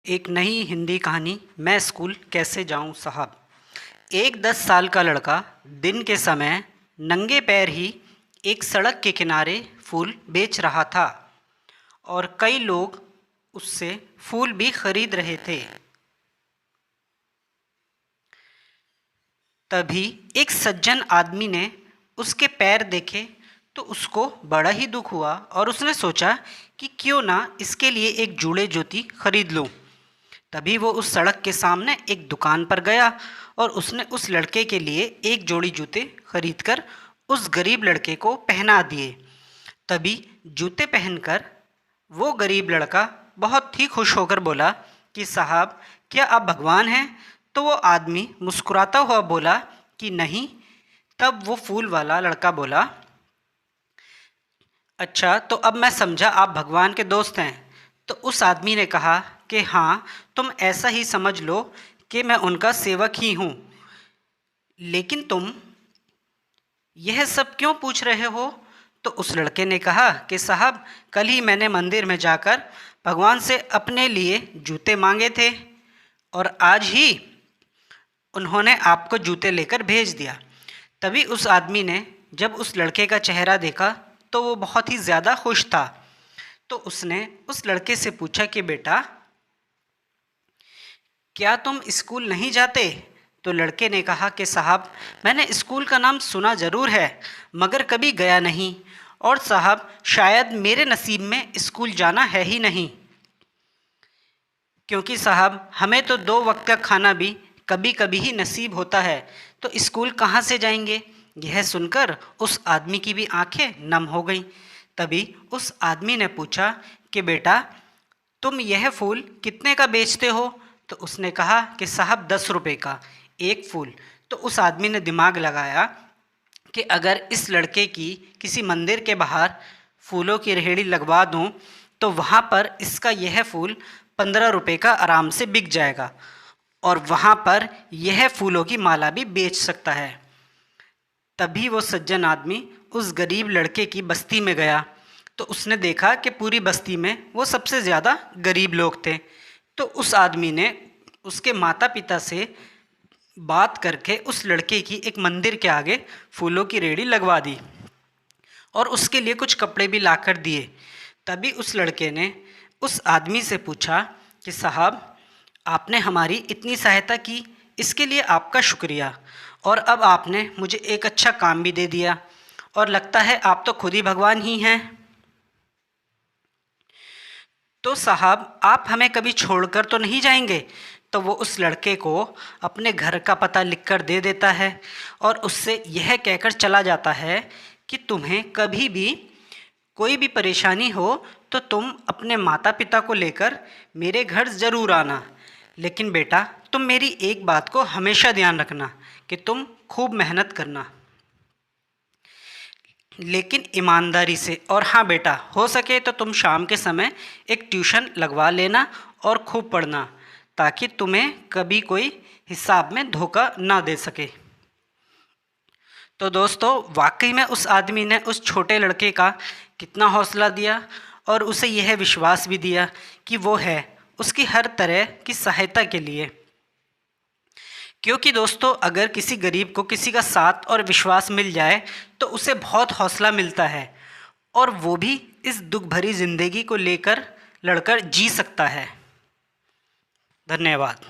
एक नई हिंदी कहानी। मैं स्कूल कैसे जाऊं साहब। एक 10 साल का लड़का दिन के समय नंगे पैर ही एक सड़क के किनारे फूल बेच रहा था और कई लोग उससे फूल भी खरीद रहे थे। तभी एक सज्जन आदमी ने उसके पैर देखे तो उसको बड़ा ही दुख हुआ और उसने सोचा कि क्यों ना इसके लिए एक जूड़े जूती खरीद लूं। तभी वो उस सड़क के सामने एक दुकान पर गया और उसने उस लड़के के लिए एक जोड़ी जूते खरीदकर उस गरीब लड़के को पहना दिए। तभी जूते पहनकर वो गरीब लड़का बहुत ही खुश होकर बोला कि साहब, क्या आप भगवान हैं? तो वो आदमी मुस्कुराता हुआ बोला कि नहीं। तब वो फूल वाला लड़का बोला, अच्छा, तो अब मैं समझा आप भगवान के दोस्त हैं। तो उस आदमी ने कहा कि हाँ, तुम ऐसा ही समझ लो कि मैं उनका सेवक ही हूँ। लेकिन तुम यह सब क्यों पूछ रहे हो? तो उस लड़के ने कहा कि साहब, कल ही मैंने मंदिर में जाकर भगवान से अपने लिए जूते मांगे थे और आज ही उन्होंने आपको जूते लेकर भेज दिया। तभी उस आदमी ने जब उस लड़के का चेहरा देखा तो वो बहुत ही ज़्यादा खुश था। तो उसने उस लड़के से पूछा कि बेटा, क्या तुम स्कूल नहीं जाते? तो लड़के ने कहा कि साहब, मैंने स्कूल का नाम सुना ज़रूर है मगर कभी गया नहीं, और साहब शायद मेरे नसीब में स्कूल जाना है ही नहीं, क्योंकि साहब हमें तो 2 वक्त का खाना भी कभी कभी ही नसीब होता है, तो स्कूल कहाँ से जाएंगे? यह सुनकर उस आदमी की भी आंखें नम हो गईं। तभी उस आदमी ने पूछा कि बेटा, तुम यह फूल कितने का बेचते हो? तो उसने कहा कि साहब 10 रुपये का एक फूल। तो उस आदमी ने दिमाग लगाया कि अगर इस लड़के की किसी मंदिर के बाहर फूलों की रेहड़ी लगवा दूं तो वहाँ पर इसका यह फूल 15 रुपये का आराम से बिक जाएगा और वहाँ पर यह फूलों की माला भी बेच सकता है। तभी वो सज्जन आदमी उस गरीब लड़के की बस्ती में गया तो उसने देखा कि पूरी बस्ती में वो सबसे ज़्यादा गरीब लोग थे। तो उस आदमी ने उसके माता पिता से बात करके उस लड़के की एक मंदिर के आगे फूलों की रेहड़ी लगवा दी और उसके लिए कुछ कपड़े भी लाकर दिए। तभी उस लड़के ने उस आदमी से पूछा कि साहब, आपने हमारी इतनी सहायता की, इसके लिए आपका शुक्रिया, और अब आपने मुझे एक अच्छा काम भी दे दिया और लगता है आप तो खुद ही भगवान ही हैं। तो साहब, आप हमें कभी छोड़कर तो नहीं जाएंगे? तो वो उस लड़के को अपने घर का पता लिखकर दे देता है और उससे यह कहकर चला जाता है कि तुम्हें कभी भी कोई भी परेशानी हो तो तुम अपने माता पिता को लेकर मेरे घर ज़रूर आना, लेकिन बेटा तुम मेरी एक बात को हमेशा ध्यान रखना कि तुम खूब मेहनत करना, लेकिन ईमानदारी से। और हाँ बेटा, हो सके तो तुम शाम के समय एक ट्यूशन लगवा लेना और खूब पढ़ना, ताकि तुम्हें कभी कोई हिसाब में धोखा ना दे सके। तो दोस्तों, वाकई में उस आदमी ने उस छोटे लड़के का कितना हौसला दिया और उसे यह विश्वास भी दिया कि वो है उसकी हर तरह की सहायता के लिए। क्योंकि दोस्तों, अगर किसी गरीब को किसी का साथ और विश्वास मिल जाए तो उसे बहुत हौसला मिलता है और वो भी इस दुख भरी ज़िंदगी को लेकर लड़कर जी सकता है। धन्यवाद।